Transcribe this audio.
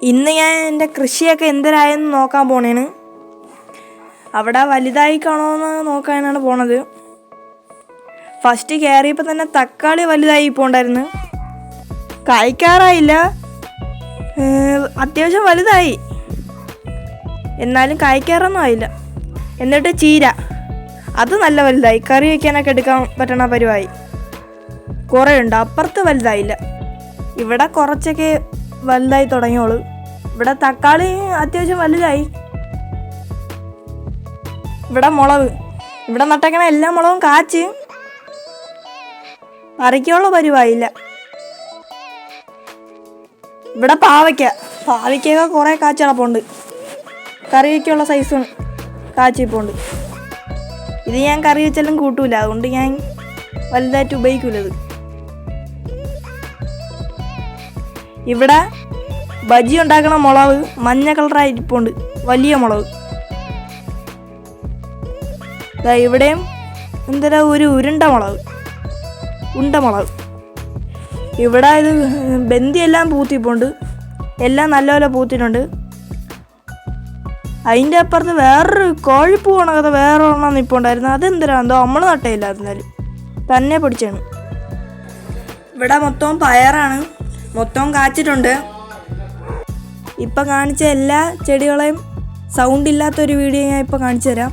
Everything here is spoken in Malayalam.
ഇന്ന് ഞാൻ എൻ്റെ കൃഷിയൊക്കെ എന്തരായെന്ന് നോക്കാൻ പോണേണ്. അവിടെ വലുതായി കാണുമെന്ന് നോക്കാനാണ് പോണത്. ഫസ്റ്റ് കയറിയപ്പോൾ തന്നെ തക്കാളി വലുതായി പോണ്ടായിരുന്നു. കായ്ക്കാറായില്ല, അത്യാവശ്യം വലുതായി, എന്നാലും കായ്ക്കാറൊന്നും ആയില്ല. എന്നിട്ട് ചീര, അത് നല്ല വലുതായി, കറി വയ്ക്കാനൊക്കെ എടുക്കാൻ പറ്റണ പരുവായി. കുറേ ഉണ്ട്, അപ്പുറത്ത് വലുതായില്ല. ഇവിടെ കുറച്ചൊക്കെ വലുതായി തുടങ്ങിയോളൂ. ഇവിടെ തക്കാളി അത്യാവശ്യം വലുതായി. ഇവിടെ മുളക്, ഇവിടെ നട്ടേക്കണ എല്ലാ മുളകും കാച്ച് പറിക്കാനുള്ള പരുവായില്ല. ഇവിടെ പാവയ്ക്കൊക്കെ കുറേ കാച്ചിളപ്പുണ്ട്, കറി വയ്ക്കാനുള്ള സൈസും കാച്ചിപ്പോണ്ട്. ഇത് ഞാൻ കറി വെച്ചാലും കൂട്ടൂല, അതുകൊണ്ട് ഞാൻ വലുതായിട്ട് ഉപയോഗിക്കൂലത്. ഇവിടെ ബജി ഉണ്ടാക്കണ മുളക് മഞ്ഞ കളറായിരിപ്പുണ്ട്, വലിയ മുളക്. ഇവിടെയും എന്തരാ ഒരു ഉണ്ടമുളക്. ഇവിടെ ഇത് ബന്ദിയെല്ലാം പൂത്തിപ്പോണ്ട്, എല്ലാം നല്ലപോലെ പൂത്തിട്ടുണ്ട്. അതിൻ്റെ അപ്പുറത്ത് വേറൊരു കോഴിപ്പൂ കണക്കത്തെ വേറെ ഒരെണ്ണം നിൽപ്പുണ്ടായിരുന്നു. അതെന്തരാ എന്തോ നമ്മൾ നട്ടയില്ലായിരുന്നാലും തന്നെ പിടിച്ചാണ്. ഇവിടെ മൊത്തം പയറാണ്, മൊത്തം കാച്ചിട്ടുണ്ട്. ഇപ്പം കാണിച്ച എല്ലാ ചെടികളെയും സൗണ്ട് ഇല്ലാത്തൊരു വീഡിയോ ഞാൻ ഇപ്പോൾ കാണിച്ചു തരാം.